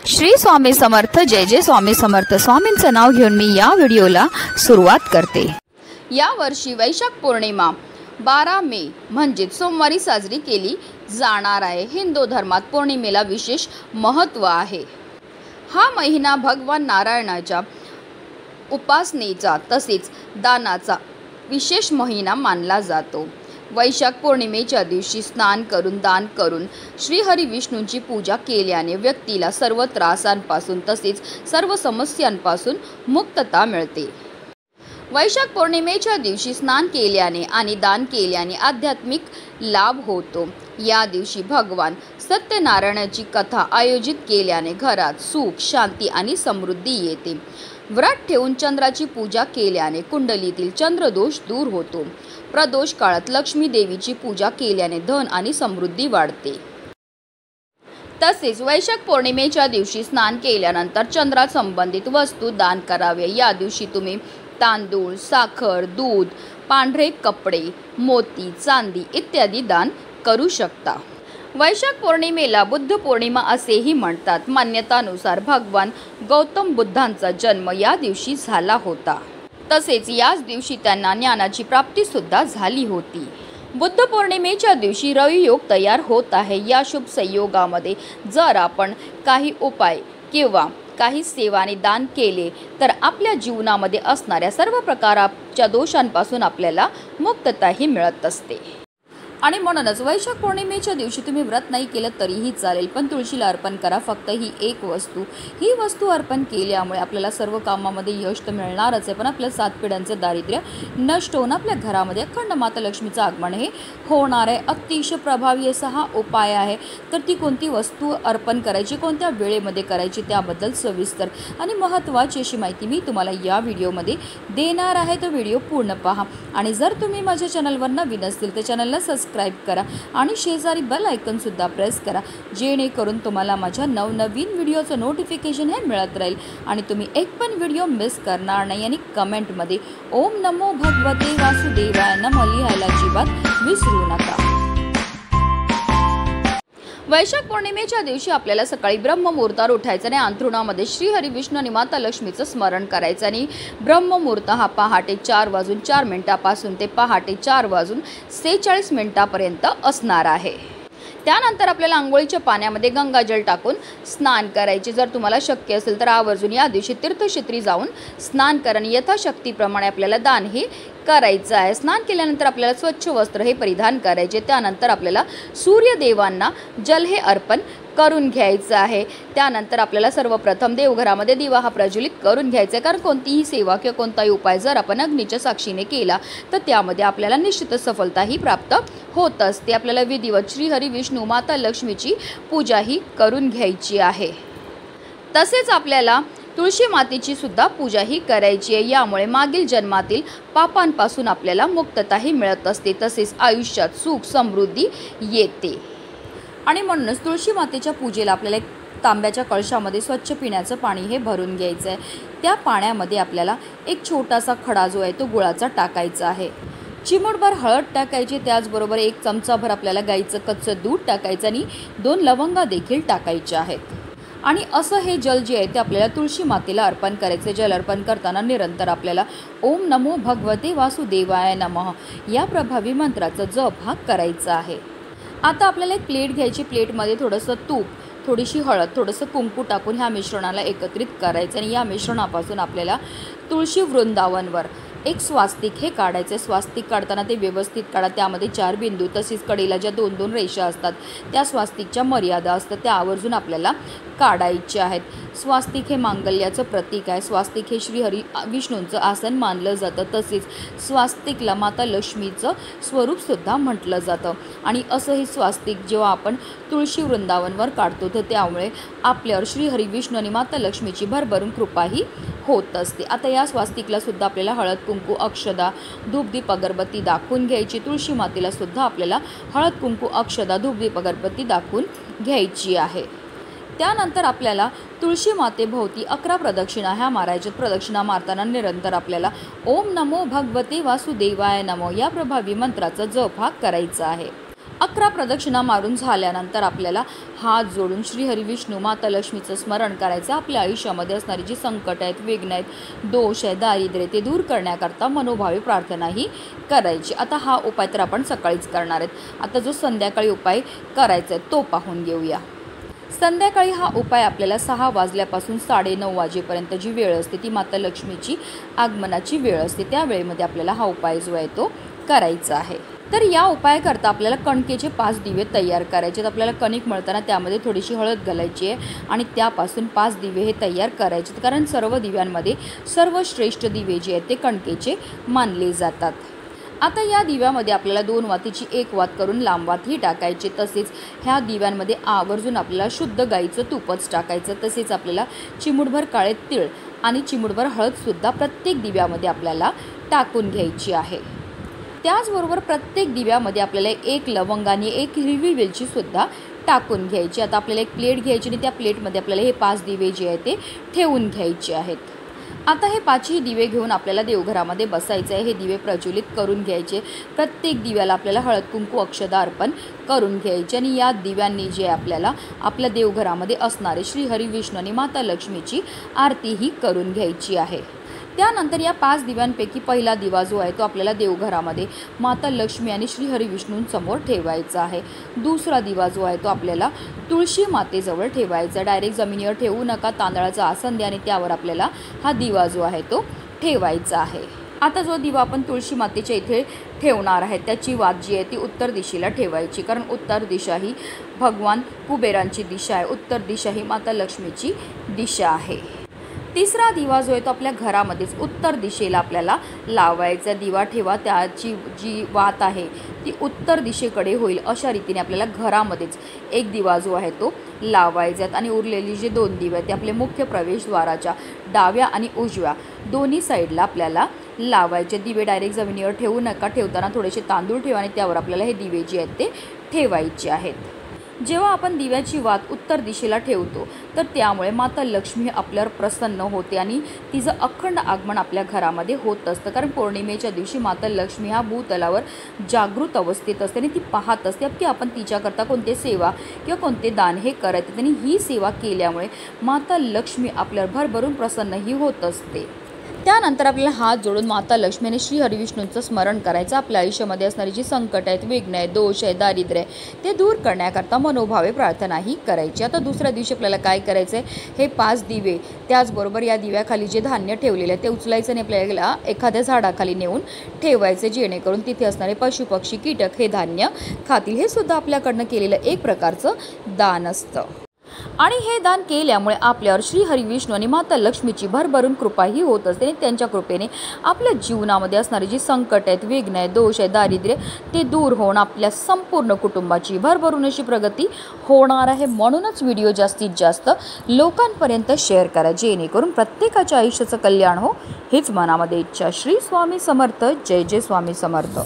श्री स्वामी समर्थ। जय जय स्वामी समर्थ। स्वामींचं नाव घेऊन मी या व्हिडिओला सुरुवात करते। या वर्षी वैशाख पौर्णिमा 12 मे म्हणजे सोमवारी साजरी केली जाणार आहे। हिंदू धर्मात पौर्णिमेला विशेष महत्त्व आहे। हा महिना भगवान नारायणाच्या उपासनेचा तसेच दानाचा विशेष महिना मानला जातो। वैशाख पौर्णिमेच्या दिवशी स्नान करून दान करून श्रीहरी विष्णूंची पूजा केल्याने व्यक्तीला सर्व त्रासांपासून तसेच सर्व समस्यांपासून मुक्तता मिळते। वैशाख पौर्णिमेच्या दिवशी स्नान केल्याने आणि दान केल्याने आध्यात्मिक लाभ होतो। या दिवशी भगवान सत्यनारायणाची कथा आयोजित केल्याने घरात सुख शांती आणि समृद्धी येते। व्रत ठेवून चंद्राची पूजा केल्याने कुंडलीतील चंद्रदोष दूर होतो। प्रदोष काळात लक्ष्मी देवीची पूजा केल्याने धन आणि समृद्धी वाढते। तसेच वैशाख पौर्णिमेच्या दिवशी स्नान केल्यानंतर चंद्रा संबंधित वस्तू दान करावे। या दिवशी तुम्ही तांदूळ, साखर, दूध, पांढरे कपडे, मोती, चांदी इत्यादी दान करू शकता। वैशाख पौर्णिमेला बुद्ध पौर्णिमा असेही म्हणतात। मान्यतानुसार भगवान गौतम बुद्धांचा जन्म या दिवशी झाला होता। तसेच याच दिवशी त्यांना ज्ञानाची प्राप्ती सुद्धा झाली होती। बुद्ध पौर्णिमेच्या दिवशी रवी योग तयार होत आहे। या शुभ संयोगामध्ये जर आपण काही उपाय किंवा काही सेवाने दान केले तर आपल्या जीवनामध्ये असणाऱ्या सर्व प्रकारच्या दोषांपासून आपल्याला मुक्तताही मिळत असते। आणि म्हणूनच वैशाख पौर्णिमेच्या दिवशी तुम्ही व्रत नाही केलं तरीही चालेल, पण तुळशीला अर्पण करा। फक्त ही ही वस्तू अर्पण केल्यामुळे आपल्याला सर्व कामामध्ये यश तर मिळणारच आहे, पण आपल्या 7 पिढ्यांचं दारिद्र्य नष्ट होऊन आपल्या घरामध्ये अखंड माता लक्ष्मीचं आगमन हे होणार आहे। अतिशय प्रभावी असा हा उपाय आहे। तर ती कोणती वस्तू अर्पण करायची, कोणत्या वेळेमध्ये करायची त्याबद्दल सविस्तर आणि महत्त्वाची अशी माहिती मी तुम्हाला या व्हिडिओमध्ये देणार आहे। तो व्हिडिओ पूर्ण पहा आणि जर तुम्ही माझ्या चॅनलवर नवीन असतील तर चॅनलला सबस्क्राइब करा आणि शेजारी बेल आयकॉन सुद्धा प्रेस करा, जेणेकरून तुम्हाला माझ्या नवनवीन व्हिडिओचं नोटिफिकेशन हे मिळत राहील आणि तुम्ही एक पण व्हिडिओ मिस करणार नाही। आणि कमेंटमध्ये ओम नमो भगवते वासुदेवाय नमः लिहायला अजिबात विसरू नका। वैशाख पौर्णिमेच्या दिवशी आपल्याला सकाळी ब्रह्ममुहूर्तावर उठायचं आणि अंथरुणामध्ये श्रीहरी विष्णू आणि माता लक्ष्मीचं स्मरण करायचं। आणि ब्रह्ममुहूर्त हा पहाटे 4:04 पासून ते पहाटे 4:46 पर्यंत असणार आहे। त्यानंतर आपल्याला अंघोळीच्या पाण्यामध्ये गंगाजल टाकून स्नान करायचे। जर तुम्हाला शक्य असेल तर आवर्जून या दिवशी तीर्थक्षेत्री जाऊन स्नान करा आणि यथाशक्तीप्रमाणे आपल्याला दान हे करायचं आहे। स्नान केल्यानंतर आपल्याला स्वच्छ वस्त्र हे परिधान करायचे। त्यानंतर आपल्याला सूर्यदेवांना जल हे अर्पण करून घ्यायचं आहे। त्यानंतर आपल्याला सर्वप्रथम देवघरामध्ये दिवा हा प्रज्वलित करून घ्यायचा आहे, कारण कोणतीही सेवा किंवा कोणताही उपाय जर आपण अग्नीच्या साक्षीने केला तर त्यामध्ये आपल्याला निश्चितच सफलताही प्राप्त होत असते। आपल्याला विधिवत श्रीहरी विष्णू माता लक्ष्मीची पूजाही करून घ्यायची आहे। तसेच आपल्याला तुळशी मातेची सुद्धा पूजा ही करायची आहे। यामुळे मागील जन्मातील पापांपासून आपल्याला मुक्तताही मिळत असते, तसेच आयुष्यात सुख समृद्धी येते। आणि म्हणूनच तुळशी मातेच्या पूजेला आपल्याला एक तांब्याच्या कळशामध्ये स्वच्छ पिण्याचं पाणी हे भरून घ्यायचं आहे। त्या पाण्यामध्ये आपल्याला एक छोटासा खडा जो आहे तो गुळाचा टाकायचा आहे। चिमूटभर हळद टाकायची, त्याचबरोबर 1 चमचाभर आपल्याला गाईचं कच्चं दूध टाकायचं आणि 2 लवंगा देखील टाकायच्या आहेत। आणि असं हे जल जे आहे ते आपल्याला तुळशी मातेला अर्पण करायचे। जल अर्पण करताना निरंतर आपल्याला ओम नमो भगवते वासुदेवाय नमः या प्रभावी मंत्राचा जप हा करायचा आहे। आता आपल्याला एक प्लेट घ्यायची। प्लेटमध्ये थोडंसं तूप, थोडीशी हळद, थोडंसं कुंकू टाकून ह्या मिश्रणाला एकत्रित करायचं आणि या मिश्रणापासून आपल्याला तुळशी वृंदावनवर एक स्वास्तिक हे काढायचं। स्वास्तिक काढताना ते व्यवस्थित काढा। त्यामध्ये 4 बिंदू तसेच कडेला ज्या 2-2 रेषा असतात त्या स्वास्तिकच्या मर्यादा असतात त्या आवर्जून आपल्याला काढायच्या आहेत। स्वास्तिक हे मांगल्याचं प्रतीक आहे। स्वास्तिक हे श्रीहरी विष्णूंचं आसन मानलं जातं, तसेच स्वास्तिकला माता लक्ष्मीचं स्वरूपसुद्धा म्हटलं जातं। आणि असं हे स्वास्तिक जेव्हा आपण तुळशी वृंदावनवर काढतो तर त्यामुळे आपल्यावर श्रीहरी विष्णू आणि माता लक्ष्मीची भरभरून कृपाही होत असते। आता या स्वास्तिकला सुद्धा आपल्याला हळद कुंकू अक्षदा धूपदीप अगरबत्ती दाखवून घ्यायची। तुळशी मातेला सुद्धा आपल्याला हळद कुंकू अक्षदा धूपदीप अगरबत्ती दाखवून घ्यायची आहे। त्यानंतर आपल्याला तुळशी मातेभोवती 11 प्रदक्षिणा ह्या मारायच्यात। प्रदक्षिणा मारताना निरंतर आपल्याला ओम नमो भगवते वासुदेवाय नमः या प्रभावी मंत्राचा जप हा करायचा आहे। 11 प्रदक्षिणा मारून झाल्यानंतर आपल्याला हात जोडून श्री हरी विष्णू माता लक्ष्मीचं स्मरण करायचं। आपल्या आयुष्यामध्ये असणारी जी संकट आहेत, विघ्न आहेत, दोष आहे, दारिद्र्य ते दूर करण्याकरता मनोभावी प्रार्थनाही करायची। आता हा उपाय तर आपण सकाळीच करणार आहेत। आता जो संध्याकाळी उपाय करायचा आहे तो पाहून घेऊया। संध्याकाळी हा उपाय आपल्याला 6 वाजल्यापासून 9:30 वाजेपर्यंत जी वेळ असते ती माता लक्ष्मीची आगमनाची वेळ असते। त्या वेळेमध्ये आपल्याला हा उपाय जो आहे तो करायचा आहे। तर या उपायाकरता आपल्याला कणकेचे 5 दिवे तयार करायचे आहेत। आपल्याला कणिक मळताना त्यामध्ये थोडीशी हळद घालायची आहे आणि त्यापासून 5 दिवे हे तयार करायचे आहेत, कारण सर्व दिव्यांमध्ये सर्वश्रेष्ठ दिवे जे आहेत ते कणकेचे मानले जातात। आता या दिव्यामध्ये आपल्याला 2 वातीची 1 वात करून लांब वातही टाकायचे। तसेच ह्या दिव्यांमध्ये आवर्जून आपल्याला शुद्ध गाईचं तूपच टाकायचं। तसेच आपल्याला चिमूटभर काळे तीळ आणि चिमूटभर हळदसुद्धा प्रत्येक दिव्यामध्ये आपल्याला टाकून घ्यायची आहे। त्याचबरोबर प्रत्येक दिव्यामध्ये आपल्याला 1 लवंग आणि 1 हिरवी वेलचीसुद्धा टाकून घ्यायची। आता आपल्याला एक प्लेट घ्यायची आणि त्या प्लेटमध्ये आपल्याला हे 5 दिवे जे आहेत ते ठेवून घ्यायचे आहेत। आता हे 5ही दिवे घेऊन आपल्याला देवघरामध्ये बसायचं आहे। हे दिवे प्रज्वलित करून घ्यायचे। प्रत्येक दिव्याला आपल्याला हळद कुंकू अक्षदा अर्पण करून घ्यायचे आणि या दिव्यांनी जे आपल्याला आपल्या देवघरामध्ये असणारे श्री हरी विष्णू आणि माता लक्ष्मीची आरतीही करून घ्यायची आहे। त्यानंतर या 5 दिव्यांपैकी पहिला दिवा जो आहे तो आपल्याला देवघरामध्ये माता लक्ष्मी आणि श्री हरी विष्णूंसमोर ठेवायचा आहे। दुसरा दिवा जो आहे तो आपल्याला तुळशी मातेजवळ ठेवायचा। डायरेक्ट जमिनीवर ठेवू नका, तांदळाचं आसन द्या आणि त्यावर आपल्याला हा दिवा जो आहे तो ठेवायचा आहे। आता जो दिवा आपण तुळशी मातेच्या इथे ठेवणार आहे त्याची वात जी आहे ती उत्तर दिशेला ठेवायची, कारण उत्तर दिशा ही भगवान कुबेरांची दिशा आहे। उत्तर दिशा ही माता लक्ष्मीची दिशा आहे। तिसरा दिवा जो आहे तो आपल्या घरामध्येच उत्तर दिशेला आपल्याला लावायचा। दिवा ठेवा, त्याची जी वात आहे ती उत्तर दिशेकडे होईल अशा रीतीने आपल्याला घरामध्येच एक दिवा जो आहे तो लावायचा आणि उरलेली जे 2 दिवे आहेत ते आपले मुख्य प्रवेशद्वाराच्या डाव्या आणि उजव्या दोन्ही साईडला आपल्याला लावायचे। दिवे डायरेक्ट जमिनीवर ठेवू नका, ठेवताना थोडेसे तांदूळ ठेवा आणि त्यावर आपल्याला हे दिवे जे आहेत ते ठेवायचे आहेत। जेव्हा आपण दिव्याची वात उत्तर दिशेला ठेवतो तर त्यामुळे माता लक्ष्मी आपल्यावर प्रसन्न होते आणि तिचं अखंड आगमन आपल्या घरामध्ये होत असतं। कारण पौर्णिमेच्या दिवशी माता लक्ष्मी हा भूतलावर जागृत अवस्थेत असते आणि ती पाहत असते की आपण तिच्याकरता कोणते सेवा किंवा कोणते दान हे करायचे। आणि ही सेवा केल्यामुळे माता लक्ष्मी आपल्यावर भरभरून प्रसन्नही होत असते। त्यानंतर आपल्याला हात जोडून माता लक्ष्मी आणि श्री हरिविष्णूंचं स्मरण करायचं। आपल्या आयुष्यामध्ये असणारी जी संकट आहेत, विघ्न आहेत, दोष आहे, दारिद्र्य आहे ते दूर करण्याकरता मनोभावे प्रार्थनाही करायची। आता दुसऱ्या दिवशी आपल्याला काय करायचं आहे, हे 5 दिवे त्याचबरोबर या दिव्याखाली जे धान्य ठेवलेले आहे ते उचलायचं आणि आपल्याला एखाद्या झाडाखाली नेऊन ठेवायचे, जेणेकरून तिथे असणारे पशु पक्षी कीटक हे धान्य खातील। हे सुद्धा आपल्याकडनं केलेलं एक प्रकारचं दान असतं आणि हे दान केल्यामुळे आपल्यावर श्री हरी विष्णू आणि माता लक्ष्मीची भरभरून कृपाही होत असते आणि त्यांच्या कृपेने आपल्या जीवनामध्ये असणारी जी संकट आहेत, विघ्न आहे, दोष आहे, दारिद्र्य ते दूर होऊन आपल्या संपूर्ण कुटुंबाची भरभरून अशी प्रगती होणार आहे। म्हणूनच व्हिडिओ जास्तीत जास्त लोकांपर्यंत शेअर करा, जेणेकरून प्रत्येकाच्या आयुष्याचं कल्याण हो हीच मनामध्ये इच्छा। श्री स्वामी समर्थ। जय जय स्वामी समर्थ।